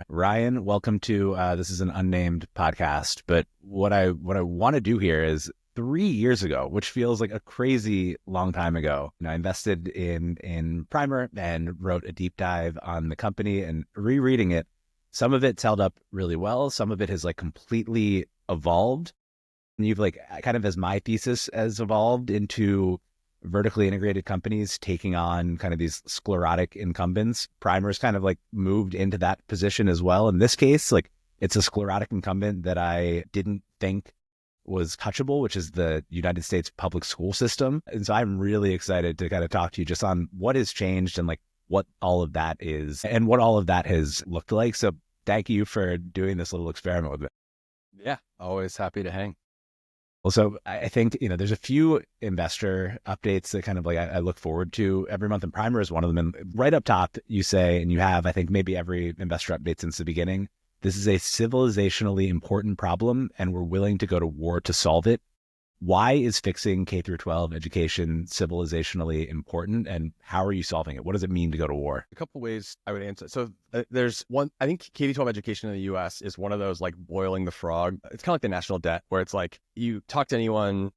Ryan, welcome to this is an unnamed podcast, but what I want to do here is 3 years ago, which feels like a crazy long time ago. I invested in Primer and wrote a deep dive on the company and rereading it. Some of it's held up really well. Some of it has like completely evolved. And you've like kind of as my thesis has evolved into vertically integrated companies taking on kind of these sclerotic incumbents. Primer's kind of like moved into that position as well. In this case, like it's a sclerotic incumbent that I didn't think was touchable, which is the United States public school system. And so I'm really excited to kind of talk to you just on what has changed and like what all of that is and what all of that has looked like. So thank you for doing this little experiment with me. Yeah, always happy to hang. Well, so I think, there's a few investor updates that kind of like I look forward to every month, and Primer is one of them. And right up top, you say, and you have, I think, maybe every investor update since the beginning, this is a civilizationally important problem, and we're willing to go to war to solve it. Why is fixing K through 12 education civilizationally important, and how are you solving it? What does it mean to go to war? A couple ways I would answer. So there's one, I think K-12 education in the US is one of those like boiling the frog. It's kind of like the national debt where it's like you talk to anyone,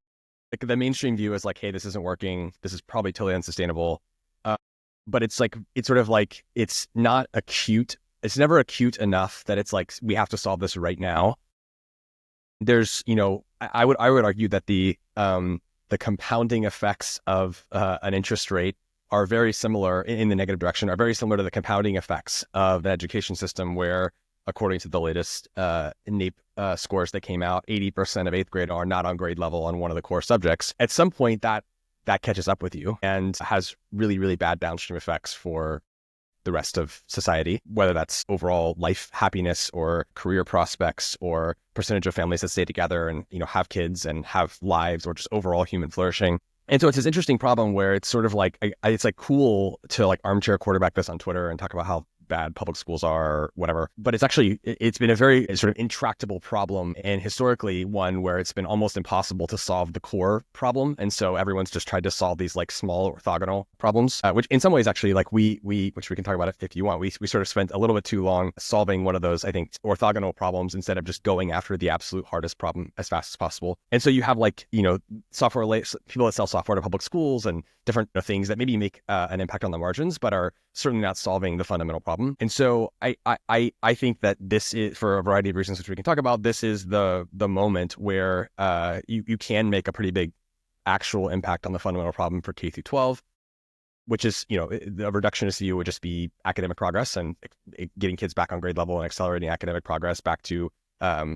like the mainstream view is like, hey, this isn't working. This is probably totally unsustainable. But it's like, it's sort of like, it's not acute. It's never acute enough that it's like, we have to solve this right now. There's, I would argue that the compounding effects of an interest rate are very similar in the negative direction, are very similar to the compounding effects of an education system where, according to the latest NAEP scores that came out, 80% of eighth grade are not on grade level on one of the core subjects. At some point, that catches up with you and has really, really bad downstream effects for the rest of society, whether that's overall life happiness or career prospects or percentage of families that stay together and, have kids and have lives, or just overall human flourishing. And so it's this interesting problem where it's sort of like, it's like cool to like armchair quarterback this on Twitter and talk about how bad public schools are or whatever. But it's been a very sort of intractable problem, and historically one where it's been almost impossible to solve the core problem. And so everyone's just tried to solve these like small orthogonal problems, which in some ways actually like which we can talk about if you want, we sort of spent a little bit too long solving one of those, I think, orthogonal problems instead of just going after the absolute hardest problem as fast as possible. And so you have like, people that sell software to public schools and different things that maybe make an impact on the margins, but are certainly not solving the fundamental problem. And so I think that this is, for a variety of reasons which we can talk about, this is the moment where you can make a pretty big actual impact on the fundamental problem for K through 12, which is, the reductionist view would just be academic progress and getting kids back on grade level and accelerating academic progress back to, at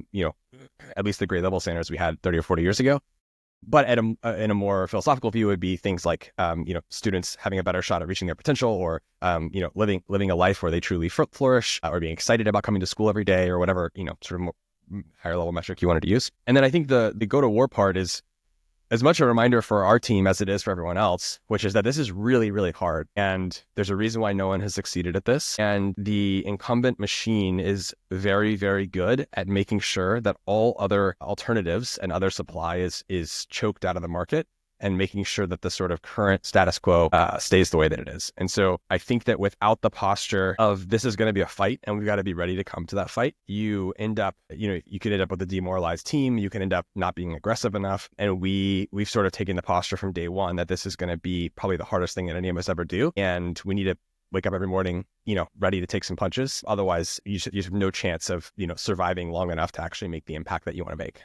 least the grade level standards we had 30 or 40 years ago. But in a more philosophical view, it would be things like, students having a better shot at reaching their potential, or, living a life where they truly flourish, or being excited about coming to school every day, or whatever, sort of more higher level metric you wanted to use. And then I think the go to war part is as much a reminder for our team as it is for everyone else, which is that this is really, really hard. And there's a reason why no one has succeeded at this. And the incumbent machine is very, very good at making sure that all other alternatives and other supply is choked out of the market, and making sure that the sort of current status quo stays the way that it is. And so I think that without the posture of this is going to be a fight and we've got to be ready to come to that fight, you end up, you could end up with a demoralized team. You can end up not being aggressive enough. And we've sort of taken the posture from day one that this is going to be probably the hardest thing that any of us ever do. And we need to wake up every morning, ready to take some punches. Otherwise, you have no chance of, surviving long enough to actually make the impact that you want to make.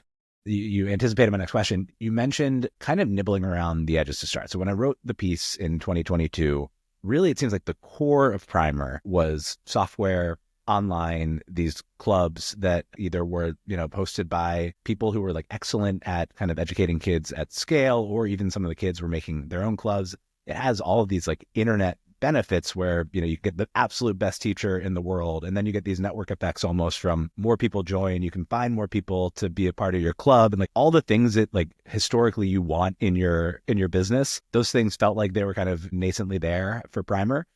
You anticipated my next question. You mentioned kind of nibbling around the edges to start. So when I wrote the piece in 2022, really it seems like the core of Primer was software, online, these clubs that either were, posted by people who were like excellent at kind of educating kids at scale, or even some of the kids were making their own clubs. It has all of these like internet benefits where, you get the absolute best teacher in the world. And then you get these network effects almost from more people join. You can find more people to be a part of your club, and like all the things that like historically you want in your business. Those things felt like they were kind of nascently there for Primer.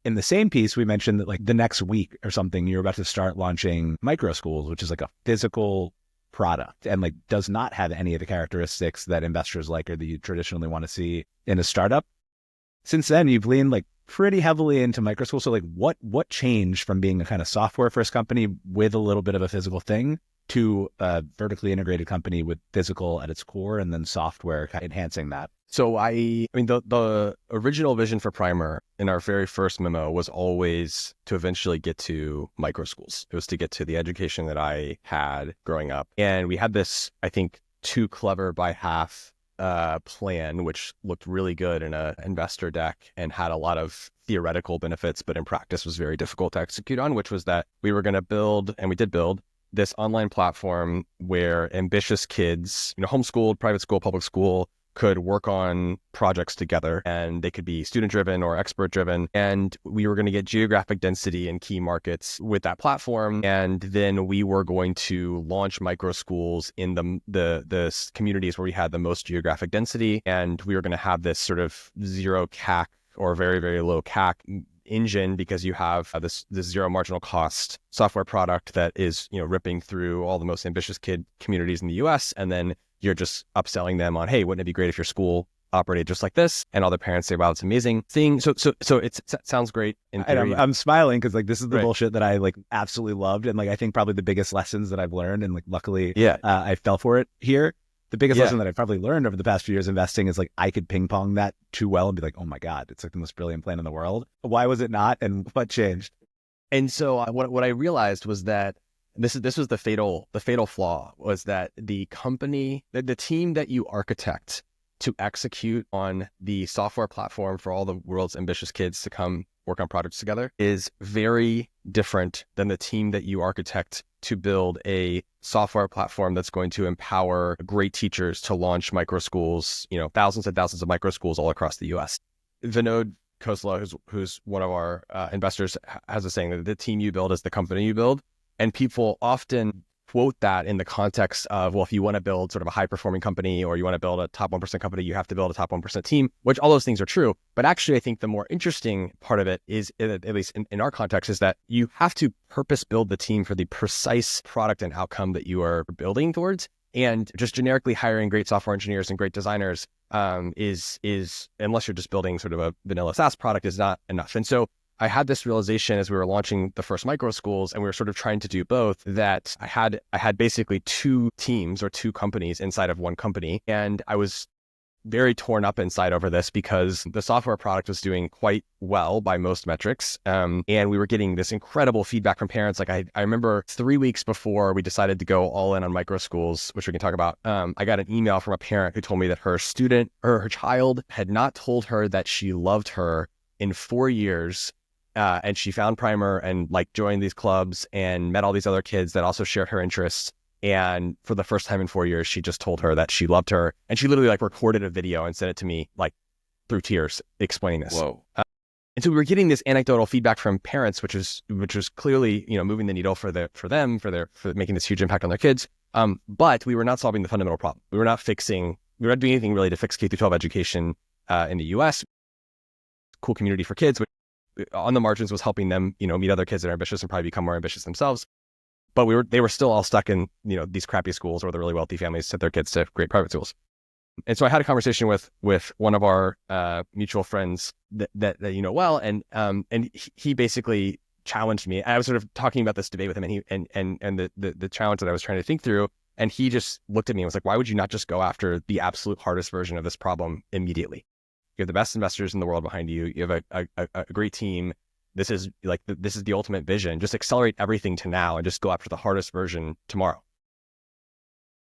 In the same piece, we mentioned that like the next week or something, you're about to start launching Microschools, which is like a physical product and like does not have any of the characteristics that investors like or that you traditionally want to see in a startup. Since then, you've leaned like pretty heavily into Microschool. So like what changed from being a kind of software first company with a little bit of a physical thing to a vertically integrated company with physical at its core and then software kind of enhancing that? So I mean, the original vision for Primer in our very first memo was always to eventually get to Microschools. It was to get to the education that I had growing up. And we had this, I think, too clever by half plan, which looked really good in an investor deck and had a lot of theoretical benefits, but in practice was very difficult to execute on, which was that we were going to build, and we did build, this online platform where ambitious kids, homeschooled, private school, public school, could work on projects together, and they could be student driven or expert driven. And we were going to get geographic density in key markets with that platform. And then we were going to launch Microschools in the communities where we had the most geographic density. And we were going to have this sort of zero CAC or very, very low CAC engine, because you have this zero marginal cost software product that is, ripping through all the most ambitious kid communities in the US. And then you're just upselling them on, hey, wouldn't it be great if your school operated just like this? And all the parents say, wow, it's amazing thing. So it sounds great in theory. And I'm smiling because like this is the bullshit that I like absolutely loved, and like I think probably the biggest lessons that I've learned, and like luckily I fell for it here. The biggest lesson that I've probably learned over the past few years investing is like I could ping pong that too well and be like, oh my God, it's like the most brilliant plan in the world. Why was it not, and what changed? And so what I realized was that this was the fatal flaw, was that the company, the team that you architect to execute on the software platform for all the world's ambitious kids to come work on projects together, is very different than the team that you architect to build a software platform that's going to empower great teachers to launch microschools, thousands and thousands of microschools all across the US. Vinod Khosla, who's one of our investors, has a saying that the team you build is the company you build. And people often quote that in the context of, well, if you want to build sort of a high-performing company or you want to build a top 1% company, you have to build a top 1% team, which all those things are true. But actually, I think the more interesting part of it is, at least in our context, is that you have to purpose build the team for the precise product and outcome that you are building towards. And just generically hiring great software engineers and great designers is unless you're just building sort of a vanilla SaaS product, is not enough. And so I had this realization as we were launching the first Microschools, and we were sort of trying to do both, that I had basically two teams or two companies inside of one company. And I was very torn up inside over this because the software product was doing quite well by most metrics. And we were getting this incredible feedback from parents. Like I remember 3 weeks before we decided to go all in on Microschools, which we can talk about, I got an email from a parent who told me that her student or her child had not told her that she loved her in 4 years. And she found Primer and like joined these clubs and met all these other kids that also shared her interests. And for the first time in 4 years, she just told her that she loved her. And she literally like recorded a video and sent it to me like through tears explaining this. Whoa. And so we were getting this anecdotal feedback from parents, which was clearly, moving the needle for making this huge impact on their kids. But we were not solving the fundamental problem. We were not doing anything really to fix K-12 education in the US. Cool community for kids, which on the margins was helping them, meet other kids that are ambitious and probably become more ambitious themselves. But they were still all stuck in, these crappy schools where the really wealthy families sent their kids to great private schools. And so I had a conversation with one of our mutual friends that well, and he basically challenged me. I was sort of talking about this debate with him, and the challenge that I was trying to think through, and he just looked at me and was like, "Why would you not just go after the absolute hardest version of this problem immediately? You have the best investors in the world behind you. You have a great team. This is the ultimate vision. Just accelerate everything to now and just go after the hardest version tomorrow."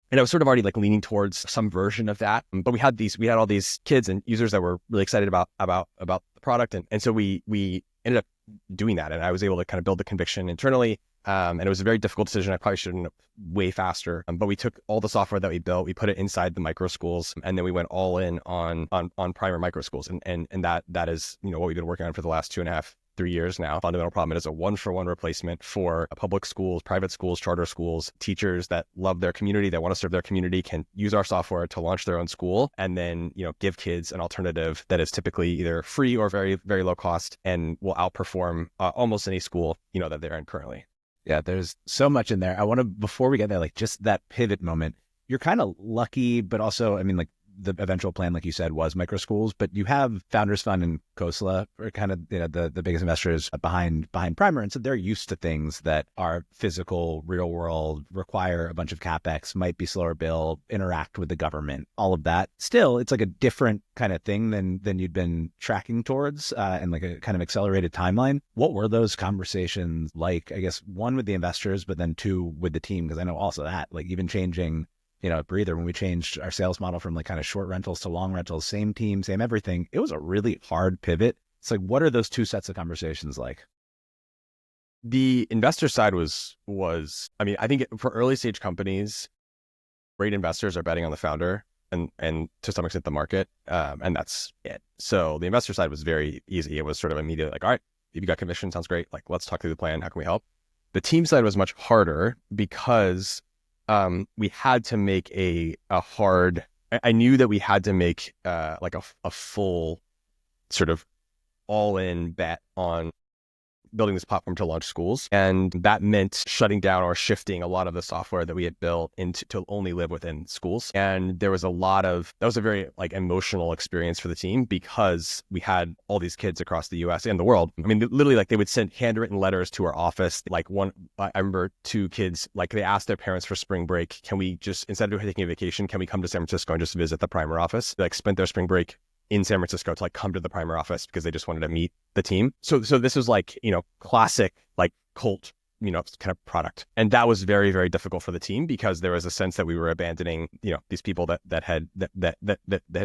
And I was sort of already like leaning towards some version of that. But we had all these kids and users that were really excited about the product. And so we ended up doing that. And I was able to kind of build the conviction internally. And it was a very difficult decision. I probably should have done it way faster. But we took all the software that we built, we put it inside the Microschools, and then we went all in on Primer Microschools. And that is, what we've been working on for the last 2.5, 3 years now. Fundamental problem. It is a 1-for-1 replacement for public schools, private schools, charter schools. Teachers that love their community, that want to serve their community, can use our software to launch their own school, and then give kids an alternative that is typically either free or very, very low cost and will outperform almost any school that they're in currently. Yeah, there's so much in there. I want to, before we get there, like just that pivot moment, you're kind of lucky, but also, I mean, like the eventual plan, like you said, was Microschools, but you have Founders Fund and Khosla are kind of the biggest investors behind Primer, and so they're used to things that are physical, real world, require a bunch of capex, might be slower build, interact with the government, all of that. Still, it's like a different kind of thing than you'd been tracking towards, and like a kind of accelerated timeline. What were those conversations like? I guess one with the investors, but then two with the team, because I know also that like even changing Breather, when we changed our sales model from like kind of short rentals to long rentals, same team, same everything, it was a really hard pivot. It's like, what are those two sets of conversations like? The investor side was, I mean, I think for early stage companies, great investors are betting on the founder and to some extent the market. And that's it. So the investor side was very easy. It was sort of immediately like, all right, if you got commission, sounds great. Like, let's talk through the plan. How can we help? The team side was much harder because we had to make I knew that we had to make like a full sort of all in bet on building this platform to launch schools. And that meant shutting down or shifting a lot of the software that we had built into to only live within schools. And there was that was a very like emotional experience for the team because we had all these kids across the US and the world. I mean, literally like they would send handwritten letters to our office. Like I remember two kids, like they asked their parents for spring break, can we just, instead of taking a vacation, can we come to San Francisco and just visit the Primer office? They like spent their spring break in San Francisco to like come to the Primer office because they just wanted to meet the team. So this was like, classic like cult, kind of product. And that was very, very difficult for the team because there was a sense that we were abandoning, these people that had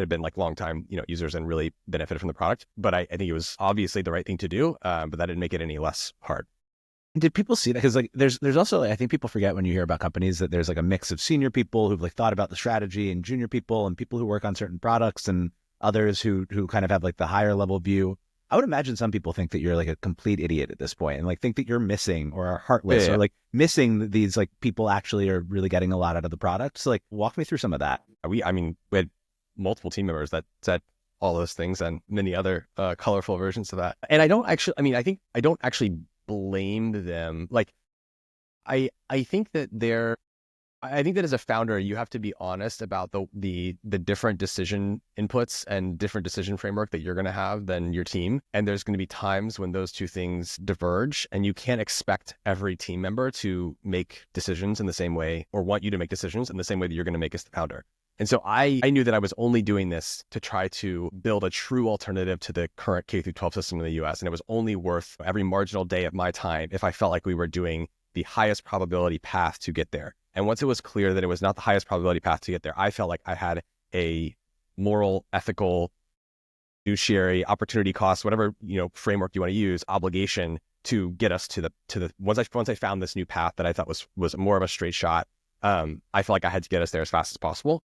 been like long time, users and really benefited from the product. But I think it was obviously the right thing to do, but that didn't make it any less hard. Did people see that? Because like there's also, I think people forget when you hear about companies that there's like a mix of senior people who've like thought about the strategy and junior people and people who work on certain products and others who kind of have like the higher level view. I would imagine some people think that you're like a complete idiot at this point and like think that you're missing or are heartless or like missing these like people actually are really getting a lot out of the product. So like walk me through some of that. We had multiple team members that said all those things and many other colorful versions of that. And I don't actually blame them. Like I think that as a founder, you have to be honest about the different decision inputs and different decision framework that you're going to have than your team. And there's going to be times when those two things diverge and you can't expect every team member to make decisions in the same way or want you to make decisions in the same way that you're going to make as the founder. And so I knew that I was only doing this to try to build a true alternative to the current K-12 system in the US. And it was only worth every marginal day of my time if I felt like we were doing the highest probability path to get there. And once it was clear that it was not the highest probability path to get there, I felt like I had a moral, ethical, fiduciary, opportunity cost, whatever framework you want to use, obligation to get us to the once I found this new path that I thought was more of a straight shot, I felt like I had to get us there as fast as possible.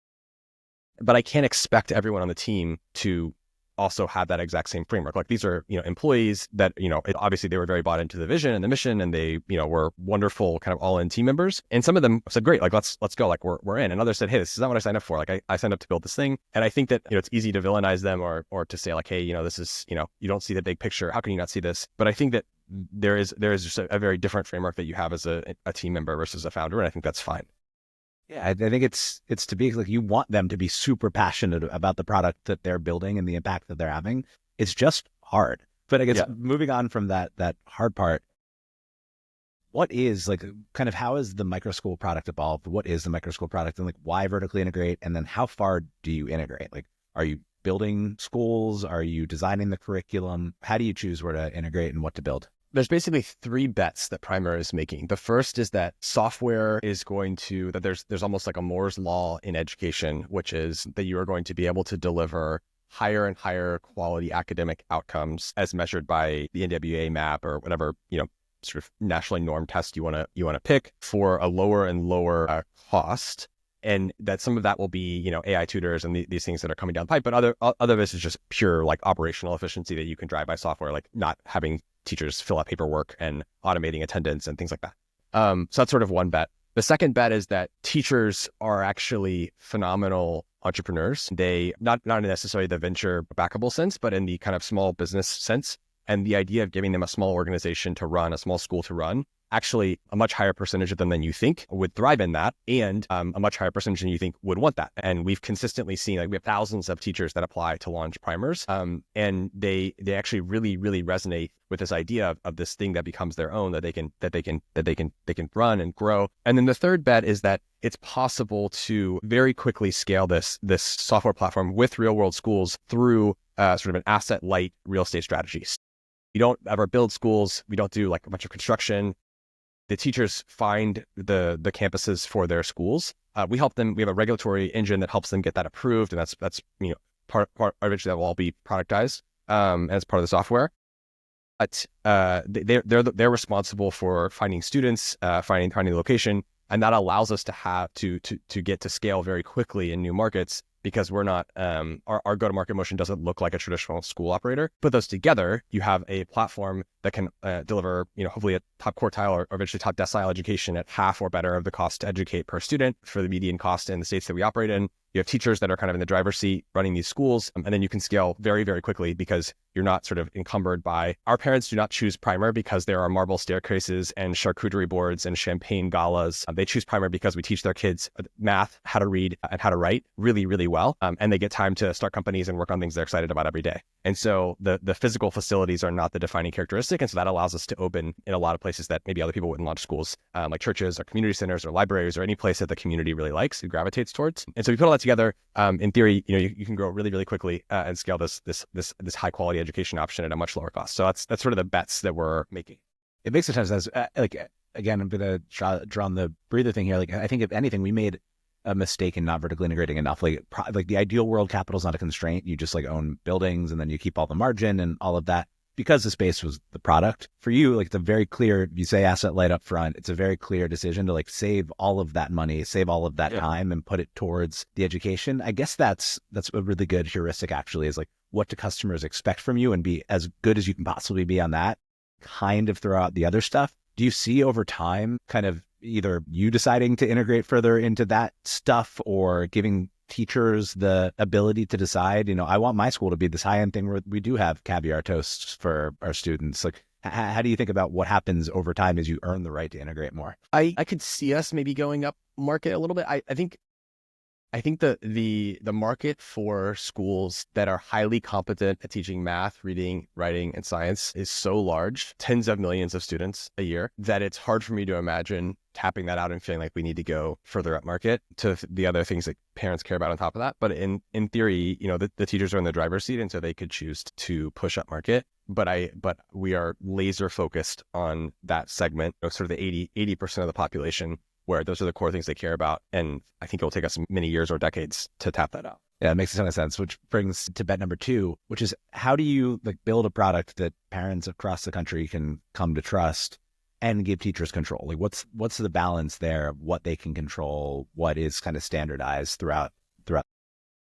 But I can't expect everyone on the team to also have that exact same framework. Like these are, employees that, obviously they were very bought into the vision and the mission and they, were wonderful kind of all in team members. And some of them said, great, like, let's go, like we're in. And others said, hey, this is not what I signed up for. Like I signed up to build this thing. And I think that, it's easy to villainize them or to say like, hey, this is, you don't see the big picture. How can you not see this? But I think that there is just a very different framework that you have as a team member versus a founder. And I think that's fine. Yeah, I think it's to be like you want them to be super passionate about the product that they're building and the impact that they're having. It's just hard. But I guess moving on from that hard part, what is like kind of how has the Microschool product evolved? What is the Microschool product and like why vertically integrate? And then how far do you integrate? Like, are you building schools? Are you designing the curriculum? How do you choose where to integrate and what to build? There's basically three bets that Primer is making. The first is that software is going to, that there's almost like a Moore's law in education, which is that you are going to be able to deliver higher and higher quality academic outcomes as measured by the NWA map or whatever, sort of nationally normed test you want to pick for a lower and lower cost. And that some of that will be, AI tutors and these things that are coming down the pipe. But other of this is just pure like operational efficiency that you can drive by software, like not having teachers fill out paperwork and automating attendance and things like that. So that's sort of one bet. The second bet is that teachers are actually phenomenal entrepreneurs. They not in necessarily the venture backable sense, but in the kind of small business sense. And the idea of giving them a small organization to run, a small school to run, actually a much higher percentage of them than you think would thrive in that, and a much higher percentage than you think would want that. And we've consistently seen, like, we have thousands of teachers that apply to launch primers, and they actually really, really resonate with this idea of this thing that becomes their own, that they can run and grow. And then the third bet is that it's possible to very quickly scale this software platform with real world schools through sort of an asset light real estate strategy. We don't ever build schools. We don't do like a bunch of construction. The teachers find the campuses for their schools. We help them. We have a regulatory engine that helps them get that approved, and that's part eventually that will all be productized as part of the software. But they're responsible for finding students, finding the location, and that allows us to get to scale very quickly in new markets, because we're not, our go-to-market motion doesn't look like a traditional school operator. Put those together, you have a platform that can deliver, hopefully a top quartile or eventually top decile education at half or better of the cost to educate per student for the median cost in the states that we operate in. You have teachers that are kind of in the driver's seat running these schools, and then you can scale very, very quickly because you're not sort of encumbered by, our parents do not choose Primer because there are marble staircases and charcuterie boards and champagne galas. They choose Primer because we teach their kids math, how to read, and how to write really, really well. And they get time to start companies and work on things they're excited about every day. And so the physical facilities are not the defining characteristic. And so that allows us to open in a lot of places that maybe other people wouldn't launch schools, like churches or community centers or libraries or any place that the community really likes and gravitates towards. And so we put all that together. In theory, you can grow really, really quickly and scale this high quality education option at a much lower cost. So that's sort of the bets that we're making. It makes a ton of sense. Again, I'm going to draw on the breather thing here. Like, I think if anything, we made a mistake in not vertically integrating enough. Like the ideal world, capital is not a constraint. You just like own buildings and then you keep all the margin and all of that, because the space was the product. For you, like, it's a very clear, you say asset light up front, it's a very clear decision to like save all of that money, save all of that time and put it towards the education. I guess that's a really good heuristic, actually, is like, what do customers expect from you, and be as good as you can possibly be on that, kind of throw out the other stuff. Do you see over time kind of either you deciding to integrate further into that stuff or giving teachers the ability to decide, I want my school to be this high-end thing where we do have caviar toasts for our students? Like, how do you think about what happens over time as you earn the right to integrate more? I could see us maybe going up market a little bit. I think the market for schools that are highly competent at teaching math, reading, writing, and science is so large, tens of millions of students a year, that it's hard for me to imagine tapping that out and feeling like we need to go further up market to the other things that parents care about on top of that. But in theory, the teachers are in the driver's seat, and so they could choose to push up market. But we are laser focused on that segment, sort of the 80% of the population, where those are the core things they care about. And I think it will take us many years or decades to tap that out. Yeah, it makes a ton of sense, which brings to bet number 2, which is, how do you like build a product that parents across the country can come to trust and give teachers control? Like, what's the balance there of what they can control, what is kind of standardized throughout?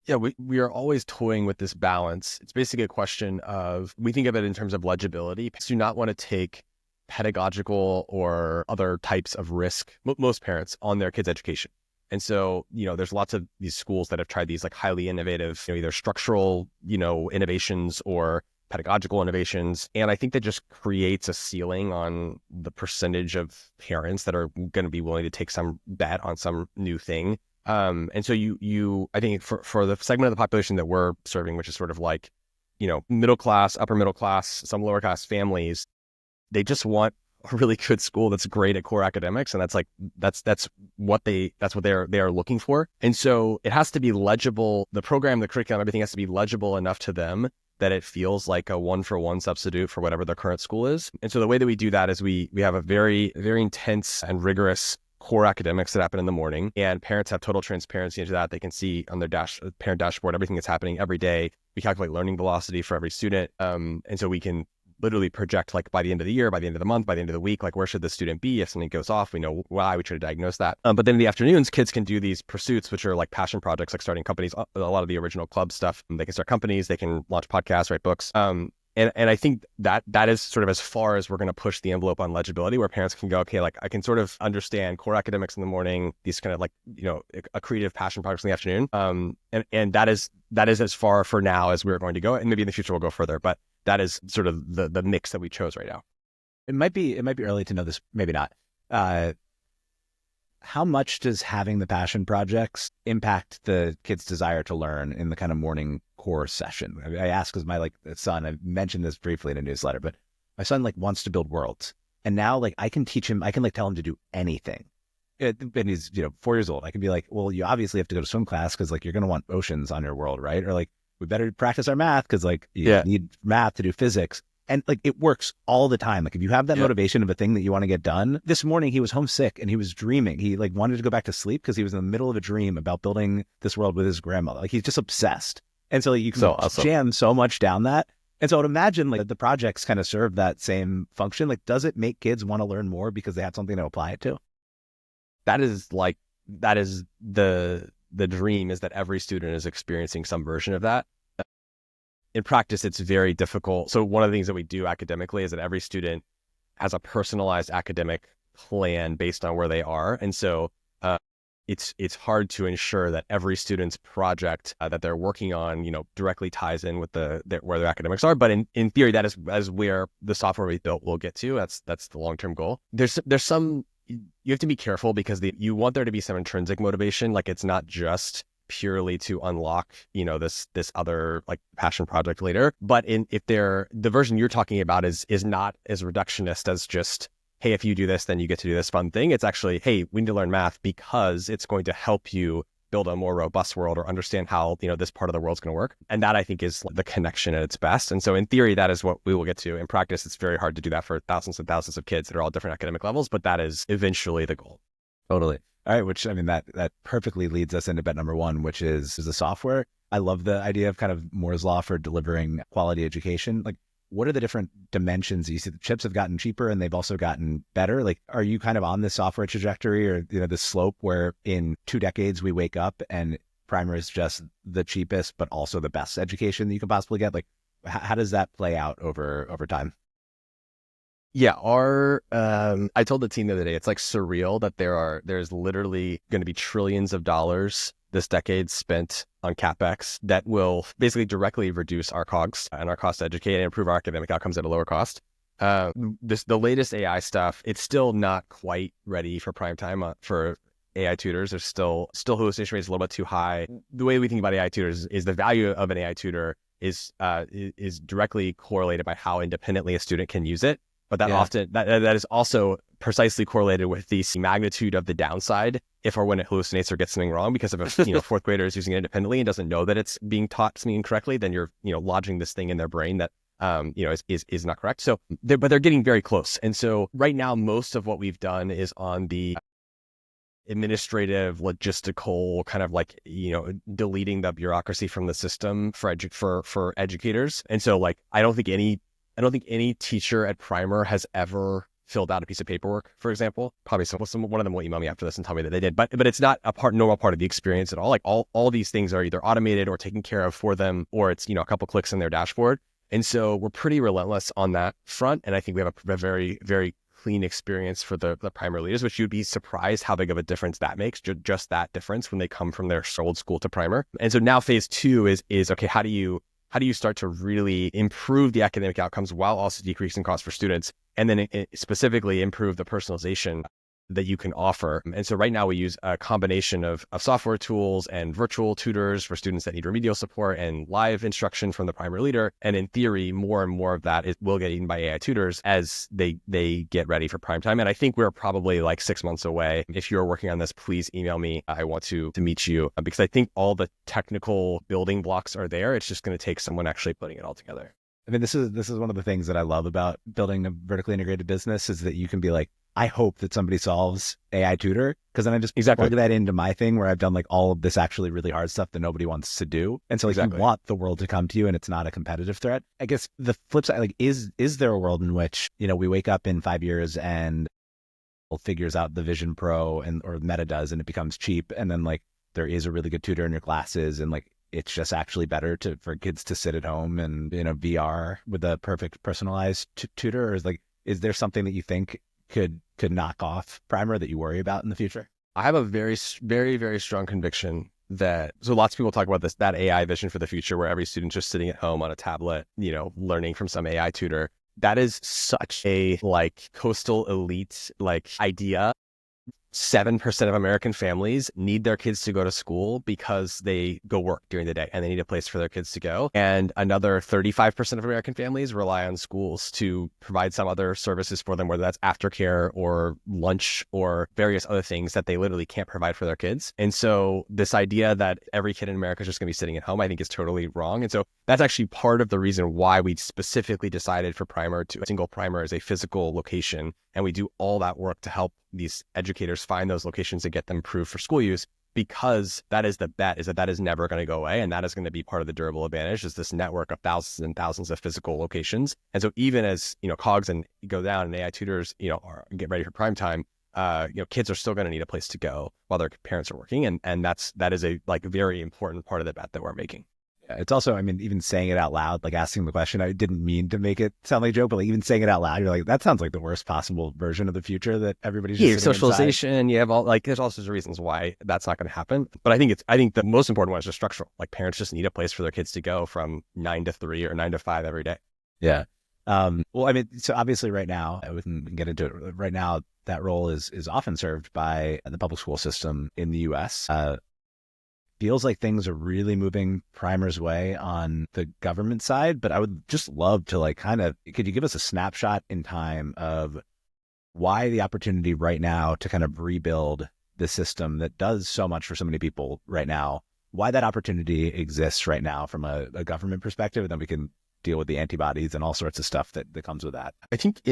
Yeah, we are always toying with this balance. It's basically a question of, we think of it in terms of legibility. Parents do not want to take pedagogical or other types of risk, most parents, on their kids' education. And so, there's lots of these schools that have tried these like highly innovative, either structural, innovations or pedagogical innovations. And I think that just creates a ceiling on the percentage of parents that are going to be willing to take some bet on some new thing. And so I think for the segment of the population that we're serving, which is sort of like, middle class, upper middle class, some lower class families, they just want a really good school that's great at core academics. And that's what they are looking for. And so it has to be legible. The program, the curriculum, everything has to be legible enough to them that it feels like a 1-for-1 substitute for whatever their current school is. And so the way that we do that is we have a very, very intense and rigorous core academics that happen in the morning, and parents have total transparency into that. They can see on their parent dashboard everything that's happening every day. We calculate learning velocity for every student. And so we can literally project, like, by the end of the year, by the end of the month, by the end of the week, like, where should the student be? If something goes off, we know why. We try to diagnose that. But then in the afternoons, kids can do these pursuits, which are like passion projects, like starting companies, a lot of the original club stuff. They can start companies, they can launch podcasts, write books. And I think that is sort of as far as we're going to push the envelope on legibility, where parents can go, okay, like, I can sort of understand core academics in the morning, these kind of like, a creative passion projects in the afternoon. And that is as far for now as we're going to go. And maybe in the future we'll go further, but that is sort of the mix that we chose right now. It might be early to know this, maybe not. Uh, how much does having the passion projects impact the kid's desire to learn in the kind of morning core session? I ask because my son, I mentioned this briefly in a newsletter, but my son wants to build worlds. And now I can teach him, I can tell him to do anything. And he's 4 years old. I can be like, well, you obviously have to go to swim class because you're going to want oceans on your world, right? Or we better practice our math because you need math to do physics. And it works all the time. If you have that motivation of a thing that you want to get done. This morning he was homesick and he was dreaming. He wanted to go back to sleep because he was in the middle of a dream about building this world with his grandmother. He's just obsessed. And so you can awesome. jam so much down that. And so I would imagine the projects kind of serve that same function. Does it make kids want to learn more because they have something to apply it to? That is the dream, is that every student is experiencing some version of that. In practice, it's very difficult. So one of the things that we do academically is that every student has a personalized academic plan based on where they are. And so it's hard to ensure that every student's project that they're working on, directly ties in with where their academics are. But in theory, that is as where the software we built will get to. That's the long-term goal. There's some, you have to be careful because you want there to be some intrinsic motivation. It's not just purely to unlock, this other passion project later. But the version you're talking about is not as reductionist as just, hey, if you do this, then you get to do this fun thing. It's actually, hey, we need to learn math because it's going to help you build a more robust world or understand how, this part of the world's going to work. And that, I think, is the connection at its best. And so in theory, that is what we will get to. In practice, it's very hard to do that for thousands and thousands of kids that are all different academic levels, but that is eventually the goal. Totally. All right. Which, that perfectly leads us into bet number one, which is the software. I love the idea of kind of Moore's law for delivering quality education. What are the different dimensions? You see the chips have gotten cheaper and they've also gotten better. Are you kind of on this software trajectory or, this slope where in 2 decades we wake up and primer is just the cheapest, but also the best education that you can possibly get? How does that play out over time? Yeah, I told the team the other day, it's surreal that there's literally going to be trillions of dollars this decade spent on CapEx that will basically directly reduce our COGS and our cost to educate and improve our academic outcomes at a lower cost. The latest AI stuff, it's still not quite ready for prime time for AI tutors. There's still hallucination rates a little bit too high. The way we think about AI tutors is the value of an AI tutor is directly correlated by how independently a student can use it. But that is also precisely correlated with the magnitude of the downside if or when it hallucinates or gets something wrong. Because if a fourth grader is using it independently and doesn't know that it's being taught something incorrectly, then you're lodging this thing in their brain that is not correct. So they're getting very close. And so right now, most of what we've done is on the administrative, logistical kind of deleting the bureaucracy from the system for educators. And so I don't think any teacher at Primer has ever filled out a piece of paperwork, for example. Probably one of them will email me after this and tell me that they did, but it's not normal part of the experience at all. All these things are either automated or taken care of for them, or it's, a couple clicks in their dashboard. And so we're pretty relentless on that front. And I think we have a very, very clean experience for the Primer leaders, which you'd be surprised how big of a difference that makes, just that difference when they come from their old school to Primer. And so now phase 2 is okay, how do you start to really improve the academic outcomes while also decreasing costs for students, and then specifically improve the personalization that you can offer? And so right now we use a combination of software tools and virtual tutors for students that need remedial support and live instruction from the Primer leader. And in theory, more and more of that will get eaten by AI tutors as they get ready for prime time. And I think we're probably 6 months away. If you're working on this, please email me. I want to meet you because I think all the technical building blocks are there. It's just going to take someone actually putting it all together. This is one of the things that I love about building a vertically integrated business is that you can be I hope that somebody solves AI tutor, because then I just plug that into my thing where I've done all of this actually really hard stuff that nobody wants to do. And so you want the world to come to you and it's not a competitive threat. I guess the flip side, is there a world in which, we wake up in 5 years and figures out the Vision Pro or Meta does, and it becomes cheap. And then there is a really good tutor in your classes and it's just actually better for kids to sit at home and, VR with a perfect personalized tutor? Or is there something that you think could knock off Primer that you worry about in the future? I have a very, very, very strong conviction so lots of people talk about that AI vision for the future where every student's just sitting at home on a tablet, learning from some AI tutor. that is such a like coastal elite like idea. 7% of American families need their kids to go to school because they go work during the day and they need a place for their kids to go. And another 35% of American families rely on schools to provide some other services for them, whether that's aftercare or lunch or various other things that they literally can't provide for their kids. And so this idea that every kid in America is just going to be sitting at home, I think is totally wrong. And so that's actually part of the reason why we specifically decided for primer to a single primer as a physical location. And we do all that work to help these educators find those locations and get them approved for school use, because that is the bet, is that that is never going to go away. And that is going to be part of the durable advantage, is this network of thousands and thousands of physical locations. And so even as, COGS and go down and AI tutors, get ready for prime time, kids are still going to need a place to go while their parents are working. And that is a like very important part of the bet that we're making. It's also, even saying it out loud, like asking the question, I didn't mean to make it sound like a joke, but like even saying it out loud, you're like, that sounds like the worst possible version of the future that everybody's just socialization, inside. you have all like, there's all sorts of reasons why that's not going to happen. But I think the most important one is just structural. Like parents just need a place for their kids to go from 9 to 3 or 9 to 5 every day. Yeah. So obviously right now, we can get into it. Right now, that role is often served by the public school system in the US. Feels like things are really moving Primer's way on the government side, but I would just love to could you give us a snapshot in time of why the opportunity right now to kind of rebuild the system that does so much for so many people right now, why that opportunity exists right now from a government perspective, and then we can deal with the antibodies and all sorts of stuff that comes with that. I think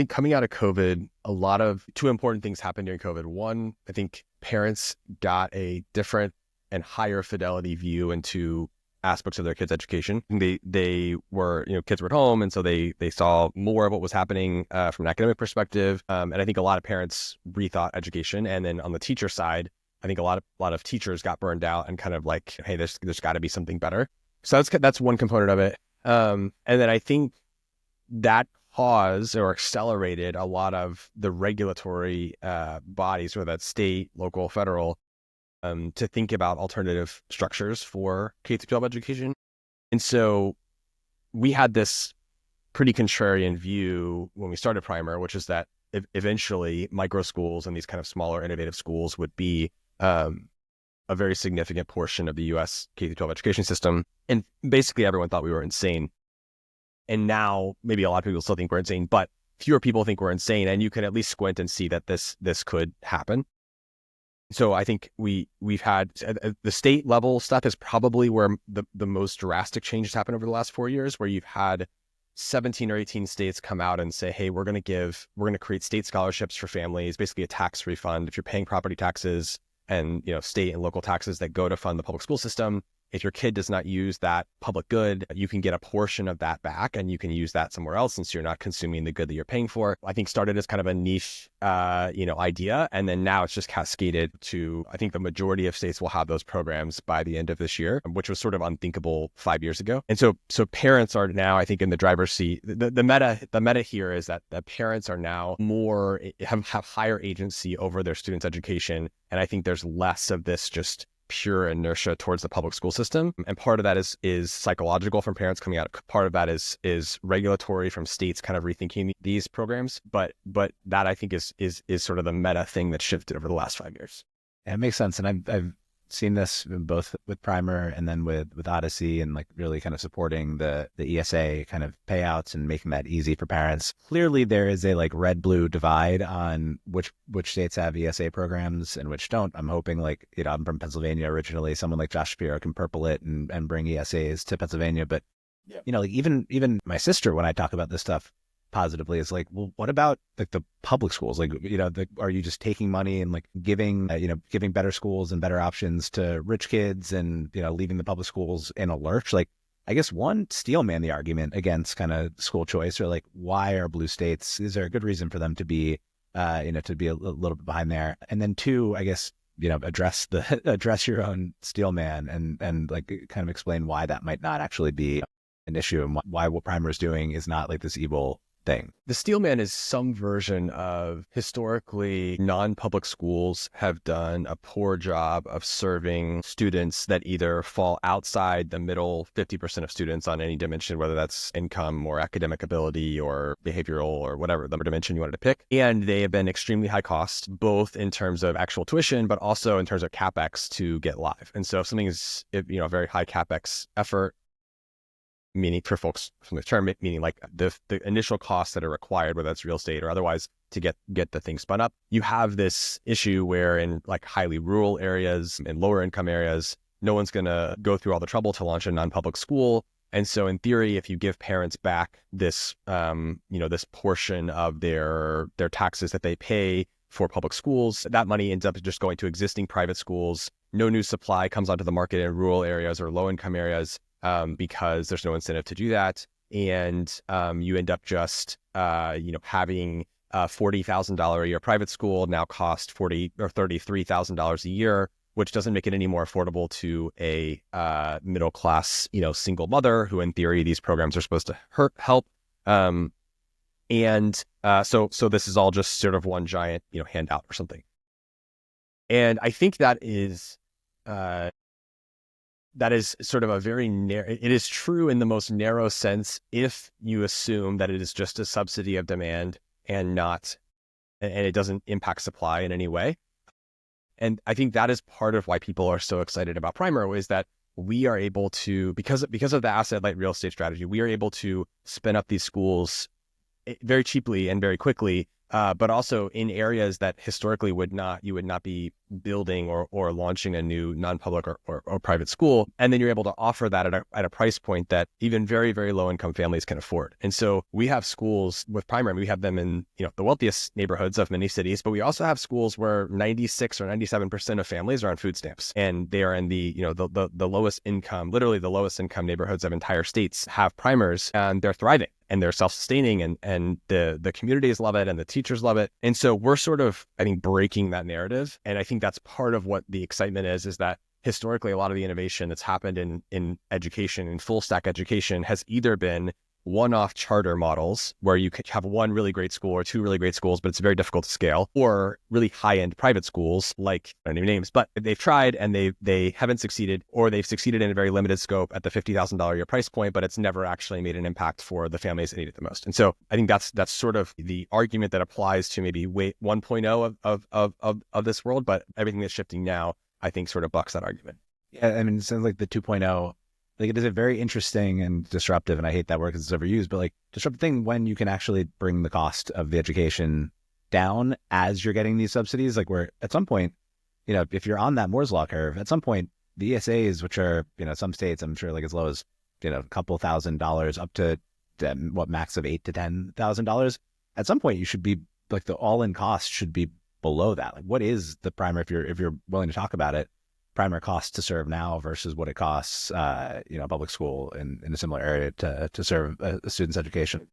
coming out of COVID, a lot of two important things happened during COVID. One, I think parents got a different and higher fidelity view into aspects of their kids' education. They were, kids were at home, and so they saw more of what was happening from an academic perspective. And I think a lot of parents rethought education. And then on the teacher side, I think a lot of teachers got burned out and kind of like, hey, there's got to be something better. So that's one component of it. And then I think that caused or accelerated a lot of the regulatory bodies, whether that's state, local, federal, to think about alternative structures for K-12 education. And so we had this pretty contrarian view when we started Primer, which is that eventually microschools and these kind of smaller innovative schools would be a very significant portion of the US K-12 education system. And basically everyone thought we were insane. And now maybe a lot of people still think we're insane, but fewer people think we're insane. And you can at least squint and see that this could happen. So I think we've had the state level stuff is probably where the most drastic changes happen over the last 4 years, where you've had 17 or 18 states come out and say, hey, we're going to create state scholarships for families, basically a tax refund. If you're paying property taxes and, state and local taxes that go to fund the public school system, if your kid does not use that public good, you can get a portion of that back and you can use that somewhere else since you're not consuming the good that you're paying for. I think started as kind of a niche, idea. And then now it's just cascaded to, I think the majority of states will have those programs by the end of this year, which was sort of unthinkable 5 years ago. And so parents are now, I think, in the driver's seat. The meta here is that the parents are now have higher agency over their students' education. And I think there's less of this just pure inertia towards the public school system. And part of that is psychological from parents coming out. Part of that is regulatory from states kind of rethinking these programs. But that I think is sort of the meta thing that shifted over the last 5 years. Yeah, it makes sense. And I've seen this both with Primer and then with Odyssey, and like really kind of supporting the ESA kind of payouts and making that easy for parents. Clearly there is a like red-blue divide on which states have ESA programs and which don't. I'm hoping I'm from Pennsylvania originally. Someone like Josh Shapiro can purple it and bring ESAs to Pennsylvania. But, even my sister, when I talk about this stuff positively, is like, well, what about like the public schools? Like, are you just taking money and like giving better schools and better options to rich kids and, leaving the public schools in a lurch? Like, I guess one, steelman the argument against kind of school choice, or like, why are blue states, is there a good reason for them to be, to be a little bit behind there? And then two, I guess, address your own steelman and like kind of explain why that might not actually be an issue, and why what Primer is doing is not like this evil thing? The Steelman is some version of historically non-public schools have done a poor job of serving students that either fall outside the middle 50% of students on any dimension, whether that's income or academic ability or behavioral or whatever the dimension you wanted to pick. And they have been extremely high cost, both in terms of actual tuition, but also in terms of CapEx to get live. And so if something is, a very high CapEx effort, meaning for folks from the term, meaning like the initial costs that are required, whether that's real estate or otherwise, to get the thing spun up. You have this issue where in like highly rural areas and lower income areas, no one's going to go through all the trouble to launch a non-public school. And so in theory, if you give parents back this, this portion of their taxes that they pay for public schools, that money ends up just going to existing private schools. No new supply comes onto the market in rural areas or low income areas. Because there's no incentive to do that. And you end up just, having a $40,000 a year private school now cost $40,000 or $33,000 a year, which doesn't make it any more affordable to a middle class, single mother who in theory, these programs are supposed to help. So this is all just sort of one giant, handout or something. And I think that is sort of a very narrow, it is true in the most narrow sense if you assume that it is just a subsidy of demand and it doesn't impact supply in any way. And I think that is part of why people are so excited about Primer is that we are able to, because of the asset light real estate strategy, we are able to spin up these schools very cheaply and very quickly, but also in areas that historically you would not be building or launching a new non-public or private school. And then you're able to offer that at a price point that even very, very low income families can afford. And so we have schools with Primer, we have them in, the wealthiest neighborhoods of many cities, but we also have schools where 96 or 97% of families are on food stamps. And they are in the lowest income, literally the lowest income neighborhoods of entire states have primers, and they're thriving. And they're self-sustaining and the communities love it and the teachers love it. And so we're sort of, I think, breaking that narrative. And I think that's part of what the excitement is that historically a lot of the innovation that's happened in education, in full stack education, has either been one-off charter models where you could have one really great school or two really great schools, but it's very difficult to scale, or really high-end private schools like, I don't know names, but they've tried and they haven't succeeded, or they've succeeded in a very limited scope at the $50,000 a year price point, but it's never actually made an impact for the families that need it the most. And so I think that's sort of the argument that applies to maybe 1.0 of this world, but everything that's shifting now, I think, sort of bucks that argument. Yeah, I mean, it sounds like the 2.0, like it is a very interesting and disruptive, and I hate that word because it's overused, but like disruptive thing when you can actually bring the cost of the education down as you're getting these subsidies, like where at some point, if you're on that Moore's Law curve, at some point, the ESAs, which are, some states, I'm sure like as low as, a couple $1,000 up to max of $8,000 to $10,000, at some point you should be like the all-in cost should be below that. Like what is the primer, if you're willing to talk about it, primer costs to serve now versus what it costs, public school in a similar area to serve a student's education?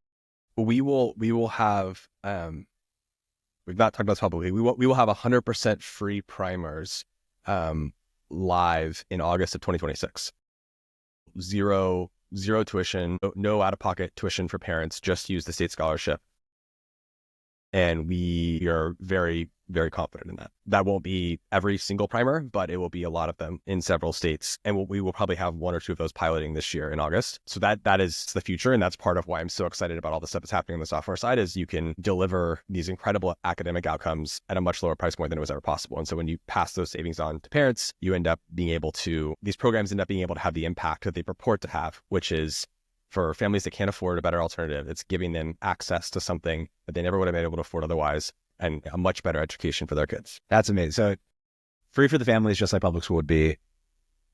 We will have, we've not talked about this publicly. We will have 100% free primers live in August of 2026. Zero tuition, no out-of-pocket tuition for parents. Just use the state scholarship, and we are very, very confident in that. That won't be every single primer, but it will be a lot of them in several states. And we will probably have one or two of those piloting this year in August. So that is the future. And that's part of why I'm so excited about all the stuff that's happening on the software side is you can deliver these incredible academic outcomes at a much lower price point than it was ever possible. And so when you pass those savings on to parents, these programs end up being able to have the impact that they purport to have, which is for families that can't afford a better alternative. It's giving them access to something that they never would have been able to afford otherwise, and a much better education for their kids. That's amazing. So free for the families, just like public school would be.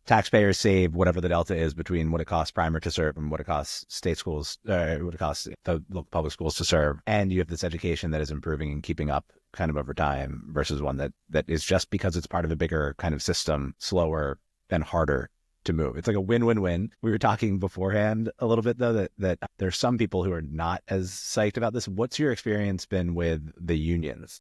Taxpayers save whatever the delta is between what it costs primer to serve and what it costs state schools, what it costs the local public schools to serve. And you have this education that is improving and keeping up kind of over time versus one that is just because it's part of a bigger kind of system, slower and harder to move. It's like a win-win-win. We were talking beforehand a little bit though that there's some people who are not as psyched about this. What's your experience been with the unions?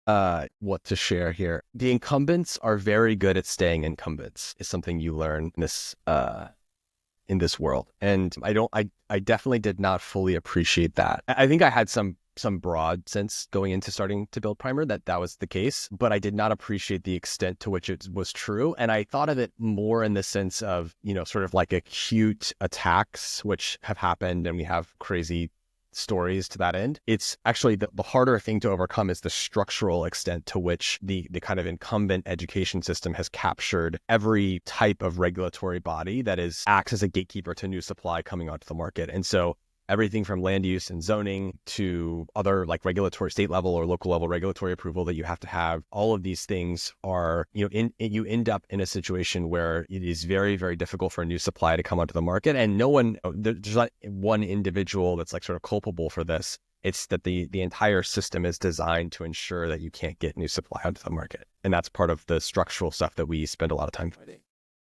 What to share here? The incumbents are very good at staying incumbents. Is something you learn in in this world. And I definitely did not fully appreciate that. I think I had some broad sense going into starting to build Primer that was the case, but I did not appreciate the extent to which it was true. And I thought of it more in the sense of, sort of like acute attacks, which have happened, and we have crazy stories to that end. It's actually the harder thing to overcome is the structural extent to which the kind of incumbent education system has captured every type of regulatory body that acts as a gatekeeper to new supply coming onto the market. And so everything from land use and zoning to other like regulatory state level or local level regulatory approval that you have to have, all of these things are, you end up in a situation where it is very, very difficult for a new supply to come onto the market. And there's not one individual that's like sort of culpable for this. It's that the entire system is designed to ensure that you can't get new supply onto the market. And that's part of the structural stuff that we spend a lot of time fighting.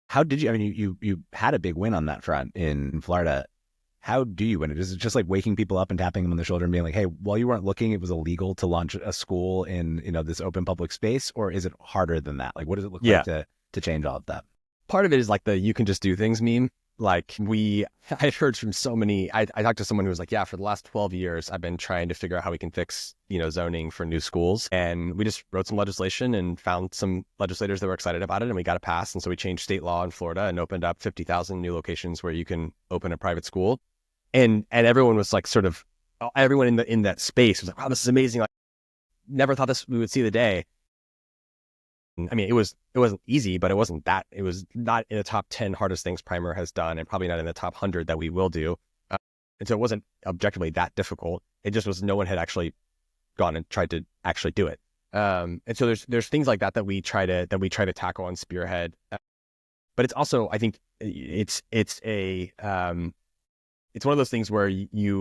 How did you, I mean, you had a big win on that front in Florida. How do you win it? Is it just like waking people up and tapping them on the shoulder and being like, hey, while you weren't looking, it was illegal to launch a school in, this open public space? Or is it harder than that? Like, what does it look like to change all of that? Part of it is like the you can just do things meme. Like I've heard from so many, I talked to someone who was like, yeah, for the last 12 years, I've been trying to figure out how we can fix, zoning for new schools. And we just wrote some legislation and found some legislators that were excited about it, and we got it passed. And so we changed state law in Florida and opened up 50,000 new locations where you can open a private school. And everyone was like, everyone in that space was like, wow, this is amazing. Like, never thought we would see the day. I mean, it wasn't easy, but it was not in the top 10 hardest things Primer has done, and probably not in the top 100 that we will do. And so it wasn't objectively that difficult. It just was no one had actually gone and tried to actually do it. And so there's things like that we try to tackle and spearhead. But it's also, I think it's one of those things where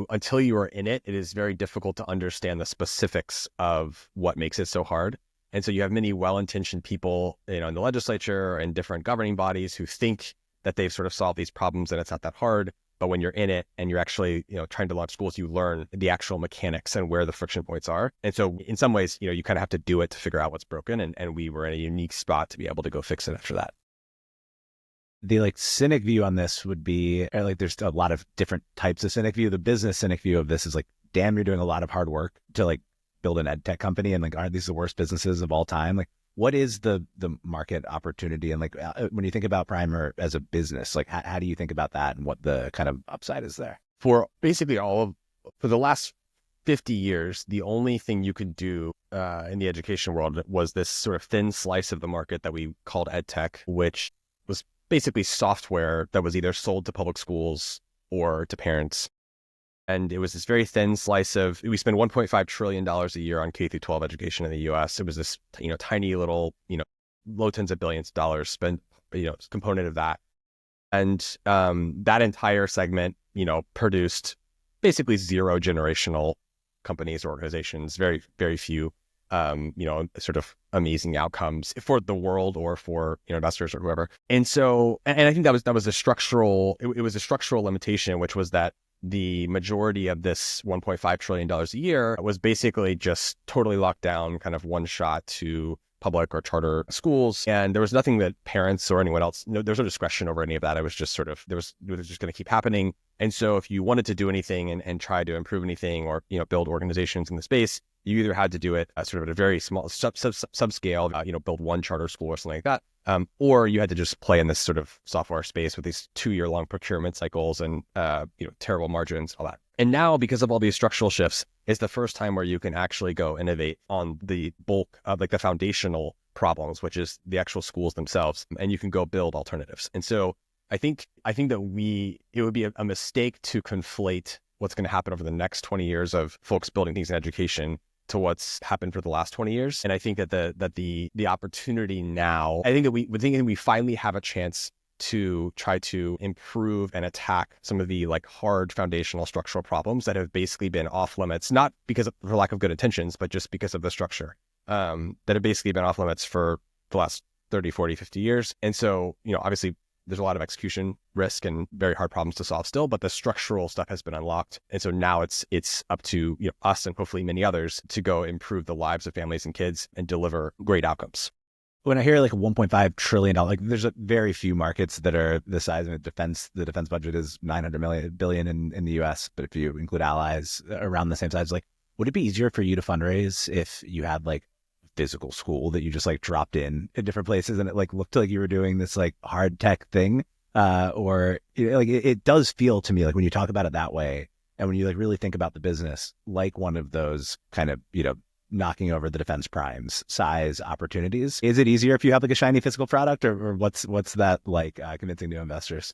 until you are in it, it is very difficult to understand the specifics of what makes it so hard. And so you have many well-intentioned people, in the legislature and different governing bodies who think that they've sort of solved these problems and it's not that hard. But when you're in it and you're actually, trying to launch schools, you learn the actual mechanics and where the friction points are. And so in some ways, you kind of have to do it to figure out what's broken. And we were in a unique spot to be able to go fix it after that. The cynic view on this would be there's a lot of different types of cynic view. The business cynic view of this is like, damn, you're doing a lot of hard work to build an ed tech company, and aren't these the worst businesses of all time? Like, what is the market opportunity? And when you think about Primer as a business, how do you think about that and what the kind of upside is there? For basically for the last 50 years, the only thing you could do in the education world was this sort of thin slice of the market that we called ed tech, which was basically software that was either sold to public schools or to parents. And it was this very thin slice we spend $1.5 trillion a year on K through 12 education in the US. It was this, tiny little, low tens of billions of dollars spent, component of that. And that entire segment, produced basically zero generational companies or organizations, very, very few, sort of amazing outcomes for the world or for investors or whoever. And so, and I think that was a structural, it was a structural limitation, which was that the majority of this $1.5 trillion a year was basically just totally locked down, kind of one shot to public or charter schools. And there was nothing that parents or anyone else, there was no discretion over any of that. It was just it was just going to keep happening. And so if you wanted to do anything and try to improve anything or, build organizations in the space, you either had to do it sort of at a very small subscale, build one charter school or something like that. Or you had to just play in this sort of software space with these 2-year-long procurement cycles and, terrible margins, all that. And now, because of all these structural shifts, it's the first time where you can actually go innovate on the bulk of the foundational problems, which is the actual schools themselves, and you can go build alternatives. And so I think that it would be a mistake to conflate what's going to happen over the next 20 years of folks building things in education to what's happened for the last 20 years. And I think that the opportunity now, I think that we finally have a chance to try to improve and attack some of the hard foundational structural problems that have basically been off limits, not for lack of good intentions, but just because of the structure, that have basically been off limits for the last 30, 40, 50 years. And so, obviously there's a lot of execution risk and very hard problems to solve still, but the structural stuff has been unlocked. And so now it's up to us and hopefully many others to go improve the lives of families and kids and deliver great outcomes. when I hear like a $1.5 trillion, like there's a very few markets that are the size of the defense budget is 900 billion in the US. But if you include allies around the same size, like, would it be easier for you to fundraise if you had like physical school that you just like dropped in different places and it like looked like you were doing this like hard tech thing? Or you know, like it does feel to me like when you talk about it that way and when you like really think about the business, like one of those kind of, knocking over the defense primes size opportunities. Is it easier if you have like a shiny physical product, or what's that like convincing new investors?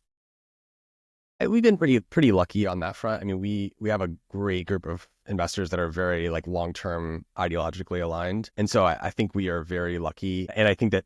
We've been pretty lucky on that front. I mean, we have a great group of investors that are very like long-term ideologically aligned. And so I think we are very lucky. And I think that,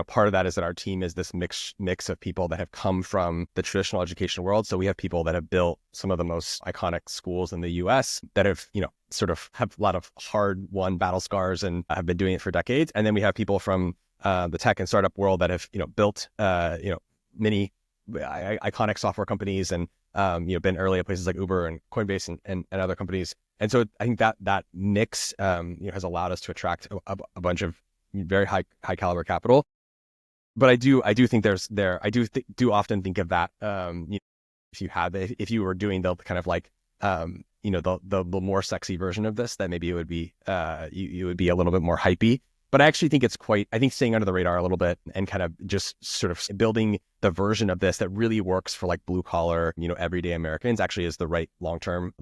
part of that is that our team is this mix of people that have come from the traditional education world. So we have people that have built some of the most iconic schools in the US that have, sort of have a lot of hard-won battle scars and have been doing it for decades. And then we have people from the tech and startup world that have, built, many iconic software companies and, been early at places like Uber and Coinbase and other companies. And so I think that mix, has allowed us to attract a bunch of very high caliber capital. But I do think do often think of that, if you were doing the kind of like, the more sexy version of this, that maybe it would be, you would be a little bit more hypey. But I actually think I think staying under the radar a little bit and kind of just sort of building the version of this that really works for like blue collar, everyday Americans actually is the right long-term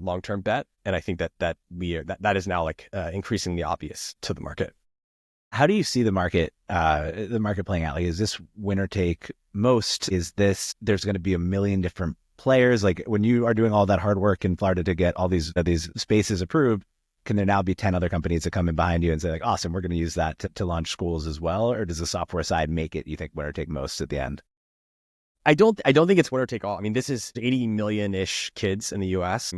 bet. And I think that is now like increasingly obvious to the market. How do you see the market playing out? Like, is this winner take most? Is this, there's going to be a million different players? Like when you are doing all that hard work in Florida to get all these spaces approved, can there now be 10 other companies that come in behind you and say like, awesome, we're going to use that to launch schools as well? Or does the software side make it, you think, winner take most at the end? I don't think it's winner take all. I mean, this is 80 million-ish kids in the US.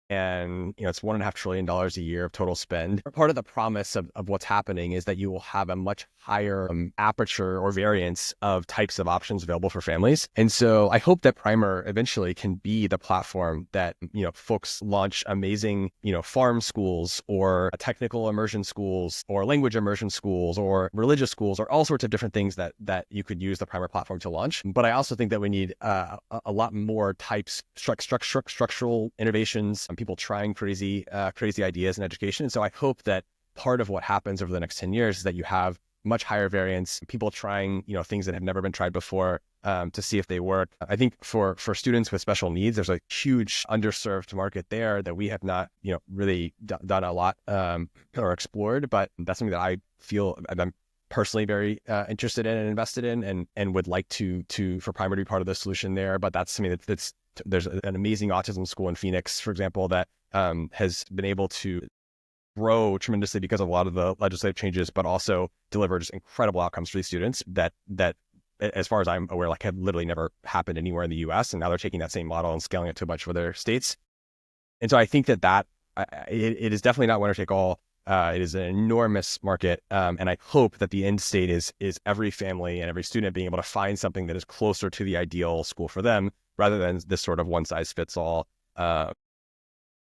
And, it's $1.5 trillion a year of total spend. Part of the promise of what's happening is that you will have a much higher aperture or variance of types of options available for families. And so I hope that Primer eventually can be the platform that, folks launch amazing, farm schools or technical immersion schools or language immersion schools or religious schools or all sorts of different things that you could use the Primer platform to launch. But I also think that we need a lot more types, structural innovations, people trying crazy ideas in education. And so I hope that part of what happens over the next 10 years is that you have much higher variance, people trying, things that have never been tried before to see if they work. I think for students with special needs, there's a huge underserved market there that we have not, really done a lot or explored, but that's something that I feel I'm personally very interested in and invested in and would like to for Primer to be part of the solution there. But that's something that's there's an amazing autism school in Phoenix, for example, that has been able to grow tremendously because of a lot of the legislative changes, but also deliver just incredible outcomes for these students that as far as I'm aware, like have literally never happened anywhere in the US. And now they're taking that same model and scaling it to a bunch of other states. And so I think that it is definitely not winner take all. It is an enormous market. And I hope that the end state is every family and every student being able to find something that is closer to the ideal school for them, rather than this sort of one size fits all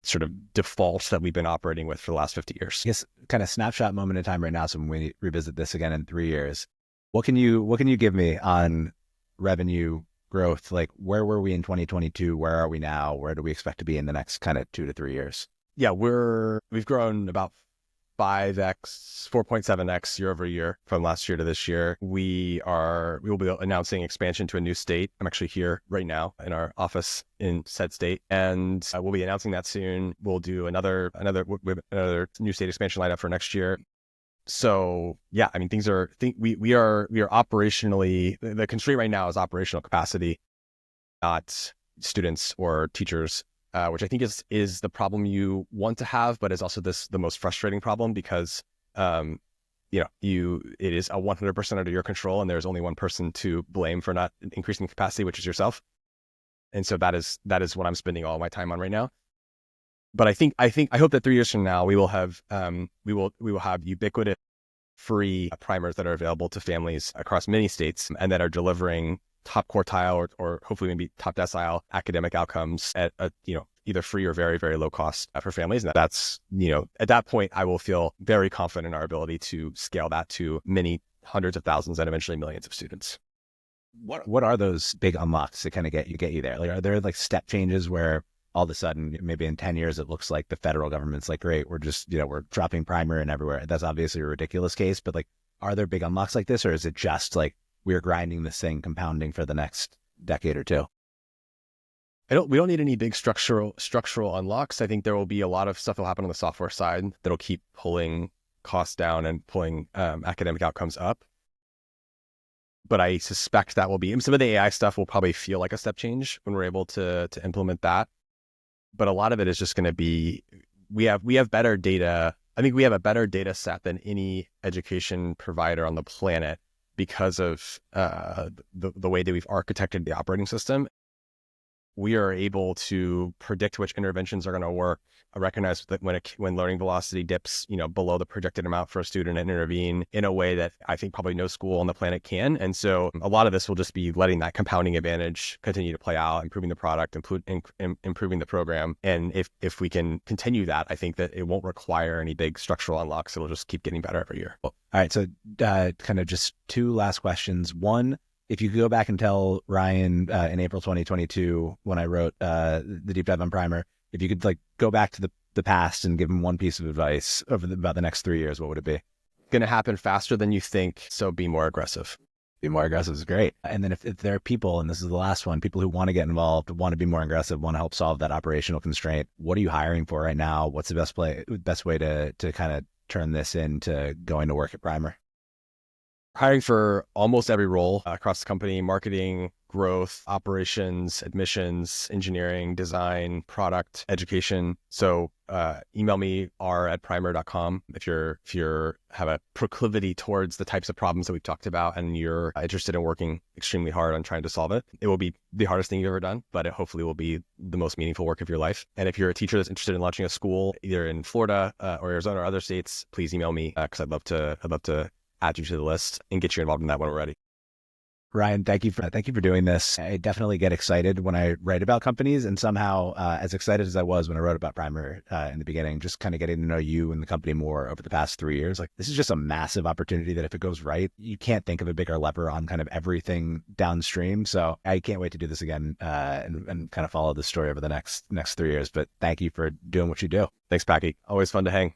sort of default that we've been operating with for the last 50 years. I guess kind of snapshot moment in time right now. So when we revisit this again in 3 years, what can you give me on revenue growth? Like where were we in 2022? Where are we now? Where do we expect to be in the next kind of 2 to 3 years? Yeah, we've grown about 5x, 4.7x year over year from last year to this year. We will be announcing expansion to a new state. I'm actually here right now in our office in said state, and we'll be announcing that soon. We'll do another new state expansion lineup for next year. So yeah, I mean, we are operationally, the constraint right now is operational capacity, not students or teachers. Which I think is the problem you want to have, but is also the most frustrating problem because, it is 100% under your control, and there's only one person to blame for not increasing capacity, which is yourself. And so that is what I'm spending all my time on right now. But I hope that 3 years from now we will have ubiquitous free primers that are available to families across many states and that are delivering top quartile or hopefully maybe top decile academic outcomes at either free or very, very low cost for families. And that's, at that point, I will feel very confident in our ability to scale that to many hundreds of thousands and eventually millions of students. What are those big unlocks that kind of get you there? Like, are there like step changes where all of a sudden, maybe in 10 years, it looks like the federal government's like, great, we're just, we're dropping primer and everywhere. That's obviously a ridiculous case, but like, are there big unlocks like this, or is it just like we're grinding this thing, compounding for the next decade or two? We don't need any big structural unlocks. I think there will be a lot of stuff that'll happen on the software side that'll keep pulling costs down and pulling academic outcomes up. But I suspect that will be some of the AI stuff will probably feel like a step change when we're able to implement that. But a lot of it is just going to be we have better data. I think we have a better data set than any education provider on the planet because of the way that we've architected the operating system. We are able to predict which interventions are going to work. I recognize that when learning velocity dips, below the projected amount for a student, and intervene in a way that I think probably no school on the planet can. And so a lot of this will just be letting that compounding advantage continue to play out, improving the product, improving the program. And if we can continue that, I think that it won't require any big structural unlocks. It'll just keep getting better every year. All right. So kind of just two last questions. One, if you could go back and tell Ryan in April 2022, when I wrote the deep dive on primer, if you could like go back to the past and give him one piece of advice about the next 3 years, what would it be? Going to happen faster than you think. So be more aggressive. Be more aggressive is great. And then if there are people, and this is the last one, people who want to get involved, want to be more aggressive, want to help solve that operational constraint, what are you hiring for right now? What's the best way to kind of turn this into going to work at Primer? Hiring for almost every role across the company: marketing, growth, operations, admissions, engineering, design, product, education. So email me r@primer.com if you have a proclivity towards the types of problems that we've talked about and you're interested in working extremely hard on trying to solve it. It will be the hardest thing you've ever done, but it hopefully will be the most meaningful work of your life. And if you're a teacher that's interested in launching a school either in Florida or Arizona or other states, please email me because I'd love to add you to the list and get you involved in that when we're ready. Ryan, thank you for doing this. I definitely get excited when I write about companies, and somehow as excited as I was when I wrote about Primer in the beginning, just kind of getting to know you and the company more over the past 3 years. Like, this is just a massive opportunity that if it goes right, you can't think of a bigger lever on kind of everything downstream. So I can't wait to do this again and kind of follow this story over the next 3 years. But thank you for doing what you do. Thanks, Packy. Always fun to hang.